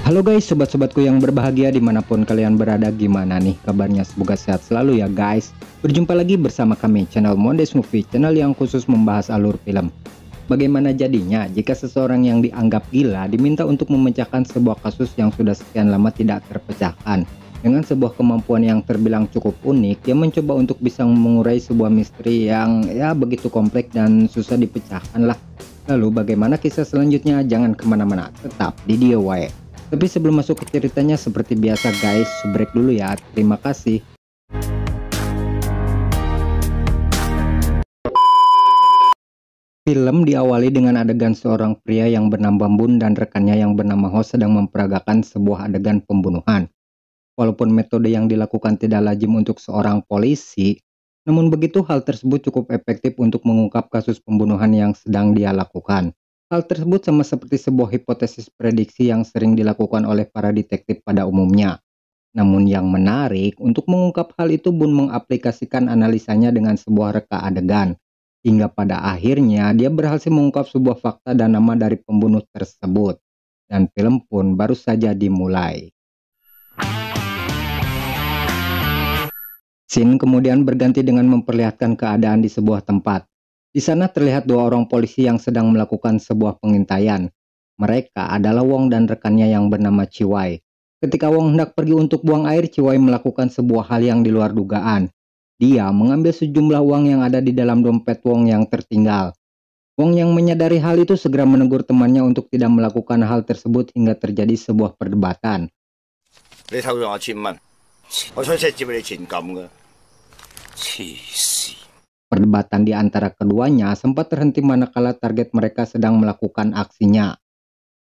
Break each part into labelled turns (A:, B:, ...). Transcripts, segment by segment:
A: Halo guys, sobat-sobatku yang berbahagia dimanapun kalian berada, gimana nih kabarnya? Semoga sehat selalu ya guys. Berjumpa lagi bersama kami, channel Mondes Movie, channel yang khusus membahas alur film. Bagaimana jadinya jika seseorang yang dianggap gila diminta untuk memecahkan sebuah kasus yang sudah sekian lama tidak terpecahkan? Dengan sebuah kemampuan yang terbilang cukup unik, dia mencoba untuk bisa mengurai sebuah misteri yang begitu kompleks dan susah dipecahkan lah. Lalu bagaimana kisah selanjutnya? Jangan kemana-mana, tetap di DIY. Tapi sebelum masuk ke ceritanya, seperti biasa guys, break dulu ya. Terima kasih. Film diawali dengan adegan seorang pria yang bernama Bun dan rekannya yang bernama Ho sedang memperagakan sebuah adegan pembunuhan. Walaupun metode yang dilakukan tidak lazim untuk seorang polisi, namun begitu hal tersebut cukup efektif untuk mengungkap kasus pembunuhan yang sedang dia lakukan. Hal tersebut sama seperti sebuah hipotesis prediksi yang sering dilakukan oleh para detektif pada umumnya. Namun yang menarik, untuk mengungkap hal itu Bun mengaplikasikan analisanya dengan sebuah reka adegan. Hingga pada akhirnya dia berhasil mengungkap sebuah fakta dan nama dari pembunuh tersebut. Dan film pun baru saja dimulai. Scene kemudian berganti dengan memperlihatkan keadaan di sebuah tempat. Di sana terlihat dua orang polisi yang sedang melakukan sebuah pengintaian. Mereka adalah Wong dan rekannya yang bernama Ciwai. Ketika Wong hendak pergi untuk buang air, Ciwai melakukan sebuah hal yang di luar dugaan. Dia mengambil sejumlah uang yang ada di dalam dompet Wong yang tertinggal. Wong yang menyadari hal itu segera menegur temannya untuk tidak melakukan hal tersebut hingga terjadi sebuah perdebatan. Perdebatan di antara keduanya sempat terhenti manakala target mereka sedang melakukan aksinya.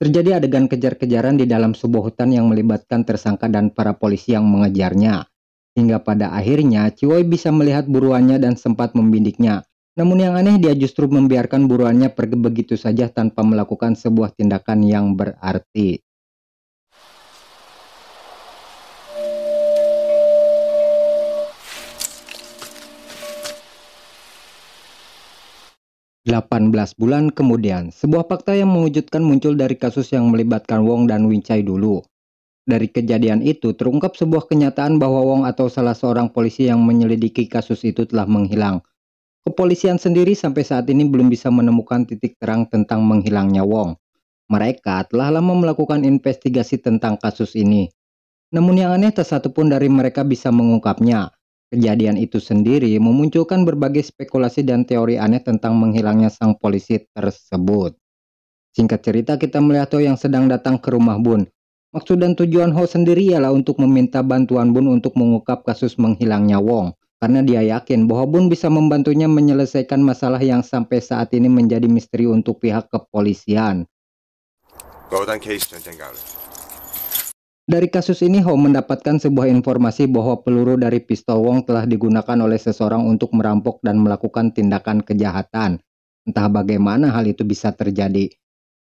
A: Terjadi adegan kejar-kejaran di dalam sebuah hutan yang melibatkan tersangka dan para polisi yang mengejarnya. Hingga pada akhirnya Ciwai bisa melihat buruannya dan sempat membidiknya. Namun yang aneh, dia justru membiarkan buruannya pergi begitu saja tanpa melakukan sebuah tindakan yang berarti. "18 bulan kemudian, sebuah fakta yang mengejutkan muncul dari kasus yang melibatkan Wong dan Wincai dulu. Dari kejadian itu terungkap sebuah kenyataan bahwa Wong atau salah seorang polisi yang menyelidiki kasus itu telah menghilang. Kepolisian sendiri sampai saat ini belum bisa menemukan titik terang tentang menghilangnya Wong. Mereka telah lama melakukan investigasi tentang kasus ini. Namun yang aneh, tak satu pun dari mereka bisa mengungkapnya. Kejadian itu sendiri memunculkan berbagai spekulasi dan teori aneh tentang menghilangnya sang polisi tersebut. Singkat cerita, kita melihat Ho yang sedang datang ke rumah Bun. Maksud dan tujuan Ho sendiri ialah untuk meminta bantuan Bun untuk mengungkap kasus menghilangnya Wong. Karena dia yakin bahwa Bun bisa membantunya menyelesaikan masalah yang sampai saat ini menjadi misteri untuk pihak kepolisian. Dari kasus ini, Ho mendapatkan sebuah informasi bahwa peluru dari pistol Wong telah digunakan oleh seseorang untuk merampok dan melakukan tindakan kejahatan. Entah bagaimana hal itu bisa terjadi.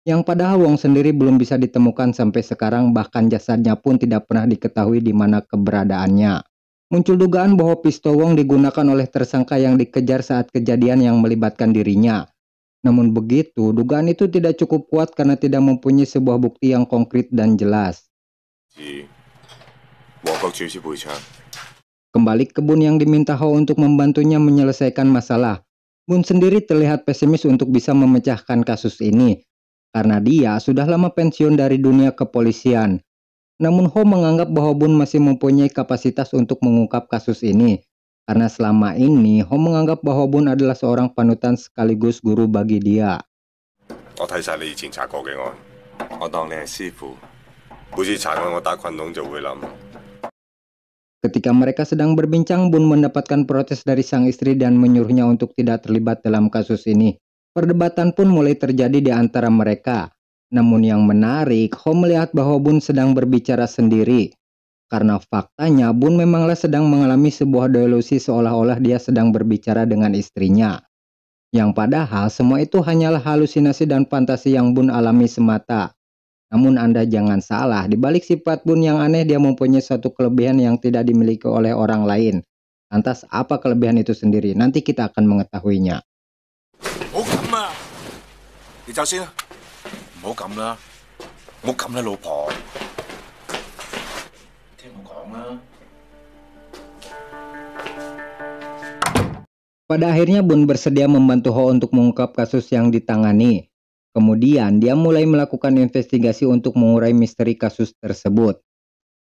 A: Yang padahal Wong sendiri belum bisa ditemukan sampai sekarang, bahkan jasadnya pun tidak pernah diketahui di mana keberadaannya. Muncul dugaan bahwa pistol Wong digunakan oleh tersangka yang dikejar saat kejadian yang melibatkan dirinya. Namun begitu, dugaan itu tidak cukup kuat karena tidak mempunyai sebuah bukti yang konkret dan jelas. Kembali ke Bun yang diminta Ho untuk membantunya menyelesaikan masalah. Bun sendiri terlihat pesimis untuk bisa memecahkan kasus ini, karena dia sudah lama pensiun dari dunia kepolisian. Namun Ho menganggap bahwa Bun masih mempunyai kapasitas untuk mengungkap kasus ini, karena selama ini Ho menganggap bahwa Bun adalah seorang panutan sekaligus guru bagi dia. Ketika mereka sedang berbincang, Bun mendapatkan protes dari sang istri dan menyuruhnya untuk tidak terlibat dalam kasus ini. Perdebatan pun mulai terjadi di antara mereka. Namun yang menarik, Ho melihat bahwa Bun sedang berbicara sendiri. Karena faktanya Bun memanglah sedang mengalami sebuah delusi seolah-olah dia sedang berbicara dengan istrinya. Yang padahal semua itu hanyalah halusinasi dan fantasi yang Bun alami semata. Namun Anda jangan salah, di balik sifat Bun yang aneh, dia mempunyai suatu kelebihan yang tidak dimiliki oleh orang lain. Lantas apa kelebihan itu sendiri? Nanti kita akan mengetahuinya. Pada akhirnya Bun bersedia membantu Ho untuk mengungkap kasus yang ditangani. Kemudian dia mulai melakukan investigasi untuk mengurai misteri kasus tersebut.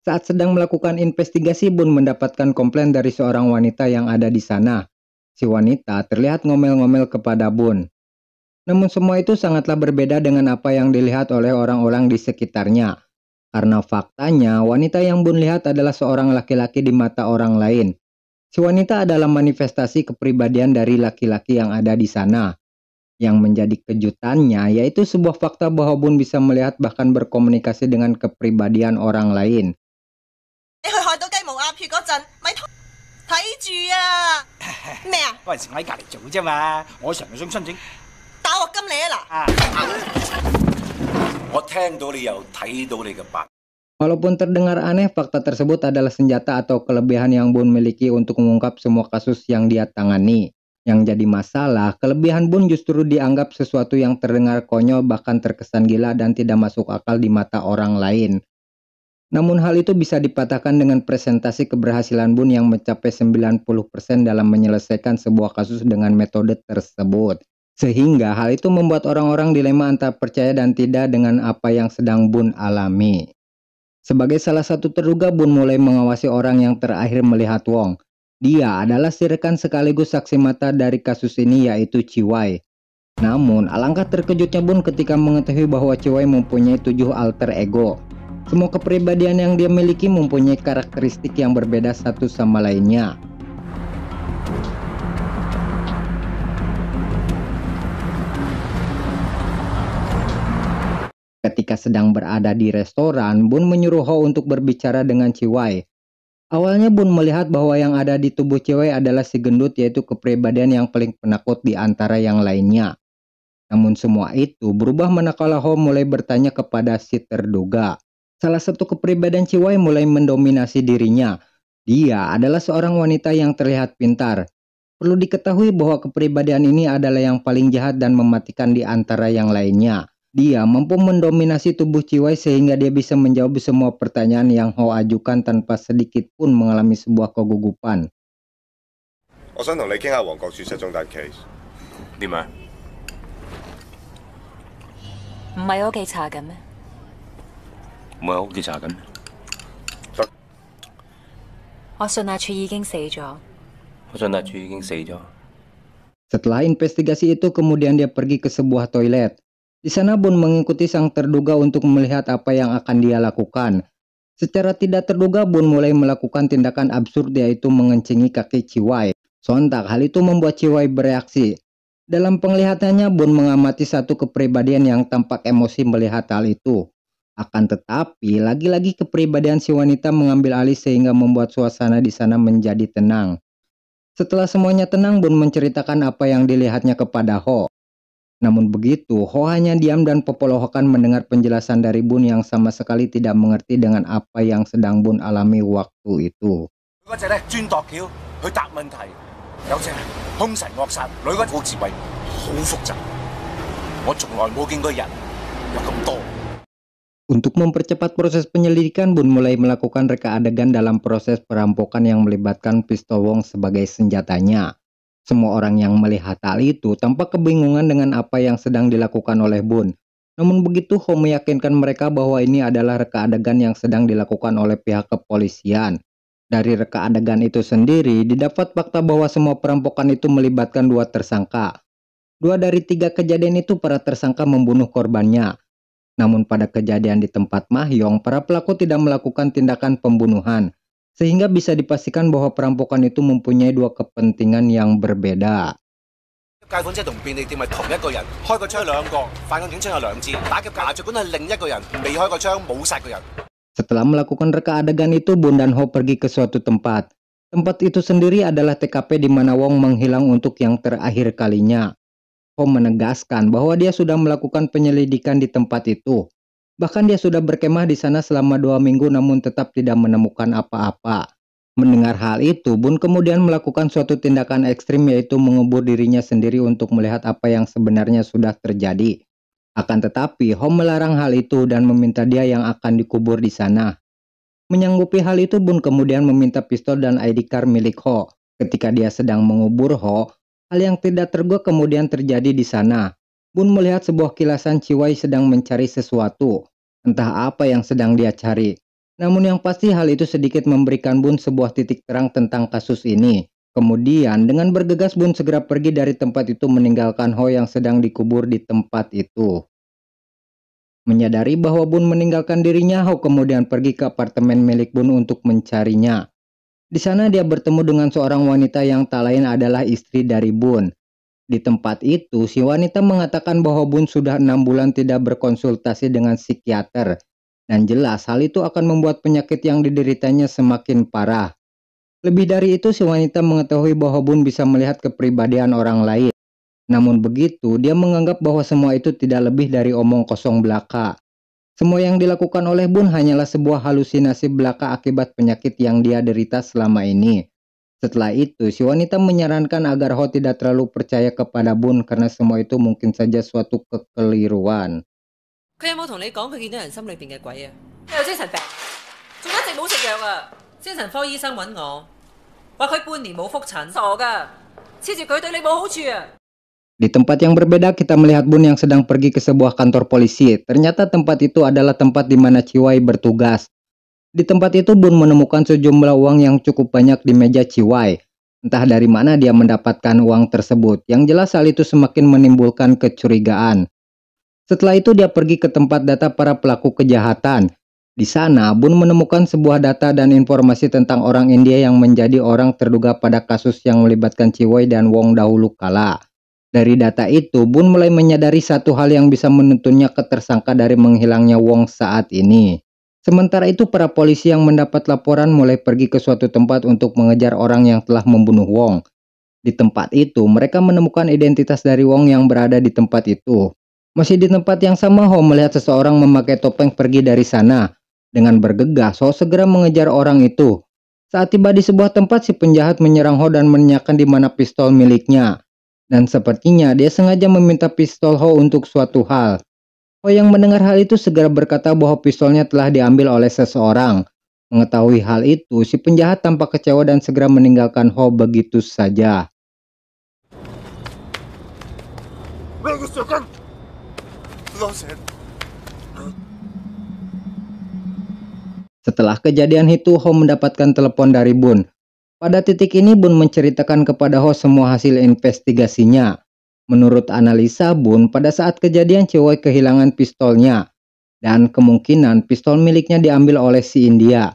A: Saat sedang melakukan investigasi, Bun mendapatkan komplain dari seorang wanita yang ada di sana. Si wanita terlihat ngomel-ngomel kepada Bun. Namun semua itu sangatlah berbeda dengan apa yang dilihat oleh orang-orang di sekitarnya. Karena faktanya, wanita yang Bun lihat adalah seorang laki-laki di mata orang lain. Si wanita adalah manifestasi kepribadian dari laki-laki yang ada di sana. Yang menjadi kejutannya yaitu sebuah fakta bahwa Bun bisa melihat bahkan berkomunikasi dengan kepribadian orang lain.
B: 你去海島雞毛鴨血嗰陣，咪睇住啊！咩啊？
C: 嗰陣時我喺隔離做啫嘛，我成日想申請
B: 打鑊金你啊嗱！
C: 我聽到你又睇到你嘅白。
A: Walaupun terdengar aneh, fakta tersebut adalah senjata atau kelebihan yang Bun miliki untuk mengungkap semua kasus yang dia tangani. Yang jadi masalah, kelebihan Bun justru dianggap sesuatu yang terdengar konyol bahkan terkesan gila dan tidak masuk akal di mata orang lain. Namun hal itu bisa dipatahkan dengan presentasi keberhasilan Bun yang mencapai 90% dalam menyelesaikan sebuah kasus dengan metode tersebut. Sehingga hal itu membuat orang-orang dilema antara percaya dan tidak dengan apa yang sedang Bun alami. Sebagai salah satu terduga, Bun mulai mengawasi orang yang terakhir melihat Wong. Dia adalah si rekan sekaligus saksi mata dari kasus ini yaitu Ciwai. Namun alangkah terkejutnya Bun ketika mengetahui bahwa Ciwai mempunyai 7 alter ego. Semua kepribadian yang dia miliki mempunyai karakteristik yang berbeda satu sama lainnya. Ketika sedang berada di restoran, Bun menyuruh Ho untuk berbicara dengan Ciwai. Awalnya Bun melihat bahwa yang ada di tubuh Ciwai adalah si gendut yaitu kepribadian yang paling penakut di antara yang lainnya. Namun semua itu berubah manakala Ho mulai bertanya kepada si terduga. Salah satu kepribadian Ciwai mulai mendominasi dirinya. Dia adalah seorang wanita yang terlihat pintar. Perlu diketahui bahwa kepribadian ini adalah yang paling jahat dan mematikan di antara yang lainnya. Dia mampu mendominasi tubuh Ciwai sehingga dia bisa menjawab semua pertanyaan yang Ho ajukan tanpa sedikit pun mengalami sebuah kegugupan.
D: 我想同你傾下黃國柱失蹤單 case。點啊？
E: 唔係我屋企查緊咩？
C: 唔係喺屋企查緊咩？
E: 我信阿柱已經死咗。
A: Setelah investigasi itu, kemudian dia pergi ke sebuah toilet. Di sana Bun mengikuti sang terduga untuk melihat apa yang akan dia lakukan. Secara tidak terduga Bun mulai melakukan tindakan absurd yaitu mengencingi kaki Ciwai. Sontak hal itu membuat Ciwai bereaksi. Dalam penglihatannya Bun mengamati satu kepribadian yang tampak emosi melihat hal itu. Akan tetapi lagi-lagi kepribadian si wanita mengambil alih sehingga membuat suasana di sana menjadi tenang. Setelah semuanya tenang, Bun menceritakan apa yang dilihatnya kepada Ho. Namun begitu, Ho hanya diam dan pepohokan mendengar penjelasan dari Bun yang sama sekali tidak mengerti dengan apa yang sedang Bun alami waktu itu.
C: 嗰隻咧專度橋去答問題，有隻兇神惡煞，女嗰個字位好複雜，我從來冇見過人有咁多。
A: Untuk mempercepat proses penyelidikan, Bun mulai melakukan reka adegan dalam proses perampokan yang melibatkan pistol Wong sebagai senjatanya. Semua orang yang melihat hal itu tampak kebingungan dengan apa yang sedang dilakukan oleh Bun. Namun begitu, Ho meyakinkan mereka bahwa ini adalah reka adegan yang sedang dilakukan oleh pihak kepolisian. Dari reka adegan itu sendiri, didapat fakta bahwa semua perampokan itu melibatkan 2 tersangka. 2 dari 3 kejadian itu para tersangka membunuh korbannya. Namun pada kejadian di tempat Mahyong, para pelaku tidak melakukan tindakan pembunuhan. Sehingga bisa dipastikan bahwa perampokan itu mempunyai 2 kepentingan yang berbeda.
C: 解款車同便利店係同一個人，開個槍2個，反向警槍有2支，打劫牙雀館係另一個人，未開個槍冇殺個人。
A: Setelah melakukan reka adegan itu, Bun dan Ho pergi ke suatu tempat. Tempat itu sendiri adalah TKP di mana Wong menghilang untuk yang terakhir kalinya. Ho menegaskan bahwa dia sudah melakukan penyelidikan di tempat itu. Bahkan dia sudah berkemah di sana selama 2 minggu namun tetap tidak menemukan apa-apa. Mendengar hal itu, Bun kemudian melakukan suatu tindakan ekstrim yaitu mengubur dirinya sendiri untuk melihat apa yang sebenarnya sudah terjadi. Akan tetapi, Ho melarang hal itu dan meminta dia yang akan dikubur di sana. Menyanggupi hal itu, Bun kemudian meminta pistol dan ID card milik Ho. Ketika dia sedang mengubur Ho, Hal yang tidak terduga kemudian terjadi di sana. Bun melihat sebuah kilasan Ciwai sedang mencari sesuatu. Entah apa yang sedang dia cari. Namun yang pasti hal itu sedikit memberikan Bun sebuah titik terang tentang kasus ini. Kemudian dengan bergegas Bun segera pergi dari tempat itu meninggalkan Ho yang sedang dikubur di tempat itu. Menyadari bahwa Bun meninggalkan dirinya, Ho kemudian pergi ke apartemen milik Bun untuk mencarinya. Di sana dia bertemu dengan seorang wanita yang tak lain adalah istri dari Bun. Di tempat itu, si wanita mengatakan bahwa Bun sudah 6 bulan tidak berkonsultasi dengan psikiater. Dan jelas hal itu akan membuat penyakit yang dideritanya semakin parah. Lebih dari itu, si wanita mengetahui bahwa Bun bisa melihat kepribadian orang lain. Namun begitu, dia menganggap bahwa semua itu tidak lebih dari omong kosong belaka. Semua yang dilakukan oleh Bun hanyalah sebuah halusinasi belaka akibat penyakit yang dia derita selama ini. Setelah itu, si wanita menyarankan agar Ho tidak terlalu percaya kepada Bun karena semua itu mungkin saja suatu kekeliruan.
F: 佢有冇同你講佢見到人心裏邊嘅鬼啊？佢有精神病，仲一直冇食藥啊！精神科醫生揾我，話佢半年冇覆診，傻㗎，黐住佢對你冇好處啊！
A: Di tempat yang berbeda, kita melihat Bun yang sedang pergi ke sebuah kantor polisi. Ternyata tempat itu adalah tempat di mana Ciwai bertugas. Di tempat itu Bun menemukan sejumlah uang yang cukup banyak di meja Ciwai. Entah dari mana dia mendapatkan uang tersebut. Yang jelas hal itu semakin menimbulkan kecurigaan. Setelah itu dia pergi ke tempat data para pelaku kejahatan. Di sana Bun menemukan sebuah data dan informasi tentang orang India yang menjadi orang terduga pada kasus yang melibatkan Ciwai dan Wong dahulu kala. Dari data itu Bun mulai menyadari satu hal yang bisa menuntunnya ke tersangka dari menghilangnya Wong saat ini. Sementara itu para polisi yang mendapat laporan mulai pergi ke suatu tempat untuk mengejar orang yang telah membunuh Wong. Di tempat itu mereka menemukan identitas dari Wong yang berada di tempat itu. Masih di tempat yang sama, Ho melihat seseorang memakai topeng pergi dari sana. Dengan bergegas Ho segera mengejar orang itu. Saat tiba di sebuah tempat, si penjahat menyerang Ho dan menanyakan di mana pistol miliknya. Dan sepertinya dia sengaja meminta pistol Ho untuk suatu hal. Ho yang mendengar hal itu segera berkata bahwa pistolnya telah diambil oleh seseorang. Mengetahui hal itu, si penjahat tampak kecewa dan segera meninggalkan Ho begitu saja. Setelah kejadian itu, Ho mendapatkan telepon dari Bun. Pada titik ini Bun menceritakan kepada Ho semua hasil investigasinya. Menurut analisa Bun, pada saat kejadian Ciwai kehilangan pistolnya. Dan kemungkinan pistol miliknya diambil oleh si India.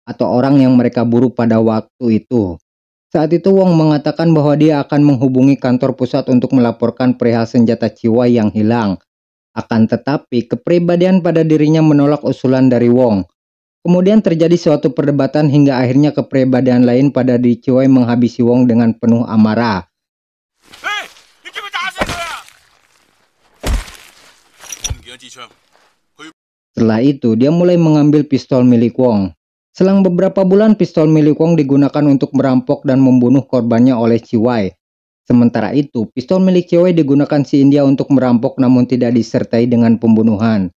A: Atau orang yang mereka buru pada waktu itu. Saat itu Wong mengatakan bahwa dia akan menghubungi kantor pusat untuk melaporkan perihal senjata Ciwai yang hilang. Akan tetapi kepribadian pada dirinya menolak usulan dari Wong. Kemudian terjadi suatu perdebatan hingga akhirnya kepribadian lain pada diri Ciwai menghabisi Wong dengan penuh amarah. Setelah itu, dia mulai mengambil pistol milik Wong. Selang beberapa bulan, pistol milik Wong digunakan untuk merampok dan membunuh korbannya oleh Ciwai. Sementara itu, pistol milik Ciwai digunakan si India untuk merampok namun tidak disertai dengan pembunuhan.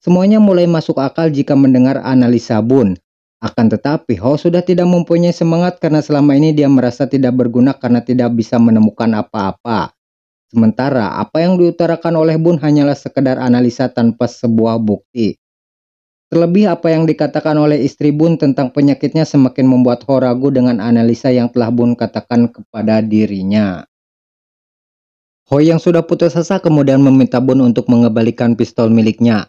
A: Semuanya mulai masuk akal jika mendengar analisa Bun. Akan tetapi, Ho sudah tidak mempunyai semangat karena selama ini dia merasa tidak berguna karena tidak bisa menemukan apa-apa. Sementara apa yang diutarakan oleh Bun hanyalah sekedar analisa tanpa sebuah bukti. Terlebih apa yang dikatakan oleh istri Bun tentang penyakitnya semakin membuat Ho ragu dengan analisa yang telah Bun katakan kepada dirinya. Ho yang sudah putus asa kemudian meminta Bun untuk mengembalikan pistol miliknya.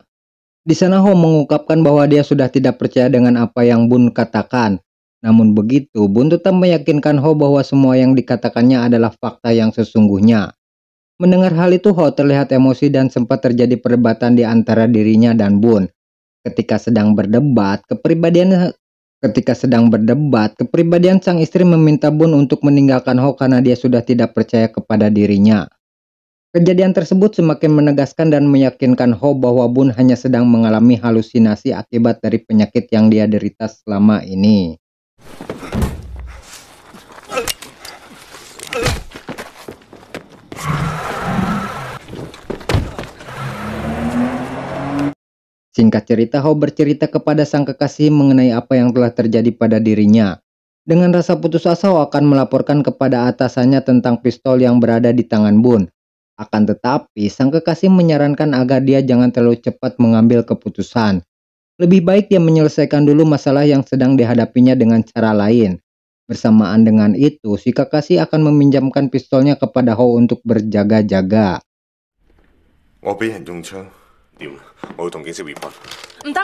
A: Di sana Ho mengungkapkan bahwa dia sudah tidak percaya dengan apa yang Bun katakan. Namun begitu, Bun tetap meyakinkan Ho bahwa semua yang dikatakannya adalah fakta yang sesungguhnya. Mendengar hal itu, Ho terlihat emosi dan sempat terjadi perdebatan di antara dirinya dan Bun. Ketika sedang berdebat, kepribadian sang istri meminta Bun untuk meninggalkan Ho karena dia sudah tidak percaya kepada dirinya. Kejadian tersebut semakin menegaskan dan meyakinkan Ho bahwa Bun hanya sedang mengalami halusinasi akibat dari penyakit yang dia derita selama ini. Singkat cerita, Ho bercerita kepada sang kekasih mengenai apa yang telah terjadi pada dirinya. Dengan rasa putus asa, Ho akan melaporkan kepada atasannya tentang pistol yang berada di tangan Bun. Akan tetapi, sang kekasih menyarankan agar dia jangan terlalu cepat mengambil keputusan. Lebih baik dia menyelesaikan dulu masalah yang sedang dihadapinya dengan cara lain. Bersamaan dengan itu, si kekasih akan meminjamkan pistolnya kepada Ho untuk berjaga-jaga.
D: 我俾人用槍，點？我要同警司 report。
B: 唔得，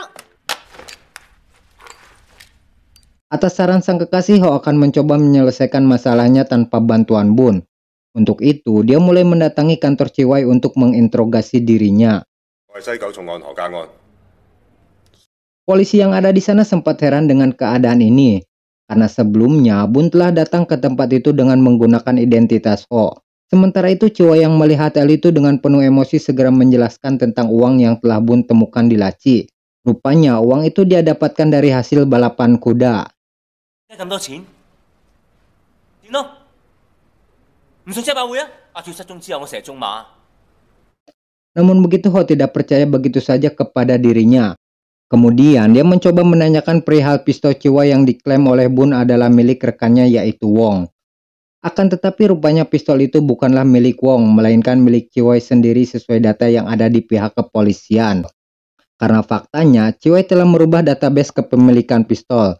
A: Atas saran sang kekasih, Ho akan mencoba menyelesaikan masalahnya tanpa bantuan Bun. Untuk itu, dia mulai mendatangi kantor Ciwai untuk menginterogasi dirinya.
D: 我係西九重案何家安。
A: Polisi yang ada di sana sempat heran dengan keadaan ini, karena sebelumnya Bun telah datang ke tempat itu dengan menggunakan identitas Ho. Sementara itu, Ciwai yang melihat hal itu dengan penuh emosi segera menjelaskan tentang uang yang telah Bun temukan di laci. Rupanya uang itu dia dapatkan dari hasil balapan kuda.
C: 咁多錢？點咯？唔信車馬會啊！阿跳失蹤之後，我成日中馬。
A: Namun begitu, Ho tidak percaya begitu saja kepada dirinya. Kemudian dia mencoba menanyakan perihal pistol Ciwai yang diklaim oleh Bun adalah milik rekannya yaitu Wong. Akan tetapi rupanya pistol itu bukanlah milik Wong, melainkan milik Ciwai sendiri sesuai data yang ada di pihak kepolisian. Karena faktanya, Ciwai telah merubah database kepemilikan pistol.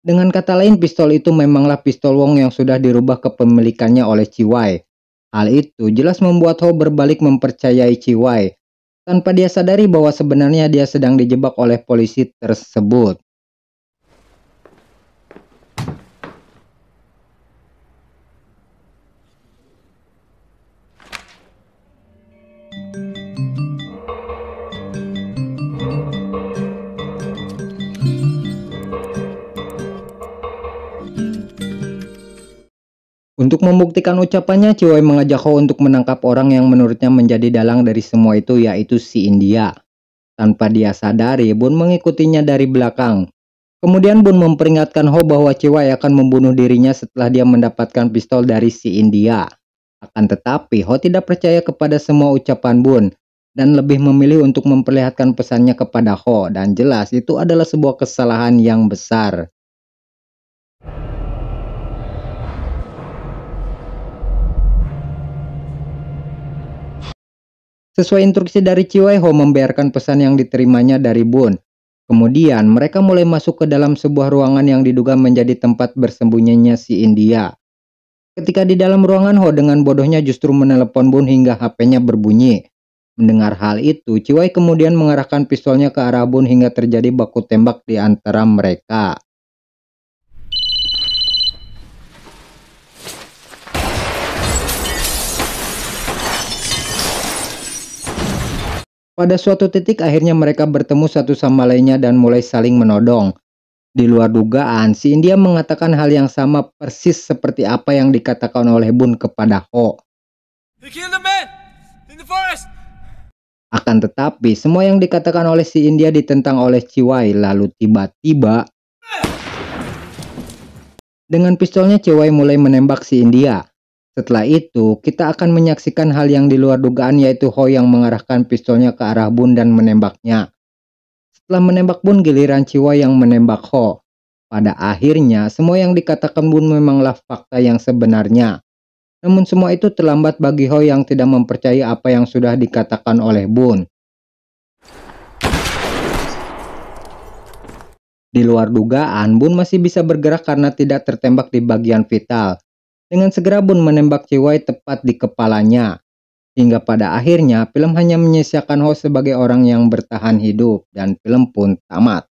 A: Dengan kata lain, pistol itu memanglah pistol Wong yang sudah dirubah kepemilikannya oleh Ciwai. Hal itu jelas membuat Ho berbalik mempercayai Ciwai, tanpa dia sadari bahwa sebenarnya dia sedang dijebak oleh polisi tersebut. Untuk membuktikan ucapannya, Ciwai mengajak Ho untuk menangkap orang yang menurutnya menjadi dalang dari semua itu, yaitu si India. Tanpa dia sadari, Bun mengikutinya dari belakang. Kemudian Bun memperingatkan Ho bahwa Ciwai akan membunuh dirinya setelah dia mendapatkan pistol dari si India. Akan tetapi, Ho tidak percaya kepada semua ucapan Bun, dan lebih memilih untuk memperlihatkan pesannya kepada Ho, dan jelas itu adalah sebuah kesalahan yang besar. Sesuai instruksi dari Ciwai, Ho membiarkan pesan yang diterimanya dari Bun. Kemudian mereka mulai masuk ke dalam sebuah ruangan yang diduga menjadi tempat bersembunyinya si India. Ketika di dalam ruangan, Ho dengan bodohnya justru menelepon Bun hingga HP-nya berbunyi. Mendengar hal itu, Ciwai kemudian mengarahkan pistolnya ke arah Bun hingga terjadi baku tembak di antara mereka. Pada suatu titik akhirnya mereka bertemu satu sama lainnya dan mulai saling menodong. Di luar dugaan, si India mengatakan hal yang sama persis seperti apa yang dikatakan oleh Bun kepada Ho. Akan tetapi, semua yang dikatakan oleh si India ditentang oleh Ciwai. Lalu tiba-tiba, dengan pistolnya Ciwai mulai menembak si India. Setelah itu, kita akan menyaksikan hal yang di luar dugaan, yaitu Ho yang mengarahkan pistolnya ke arah Bun dan menembaknya. Setelah menembak Bun, giliran Ciwai yang menembak Ho. Pada akhirnya, semua yang dikatakan Bun memanglah fakta yang sebenarnya. Namun semua itu terlambat bagi Ho yang tidak mempercayai apa yang sudah dikatakan oleh Bun. Di luar dugaan, Bun masih bisa bergerak karena tidak tertembak di bagian vital. Dengan segera Bun menembak Ciwai tepat di kepalanya. Hingga pada akhirnya film hanya menyisakan Ho sebagai orang yang bertahan hidup dan film pun tamat.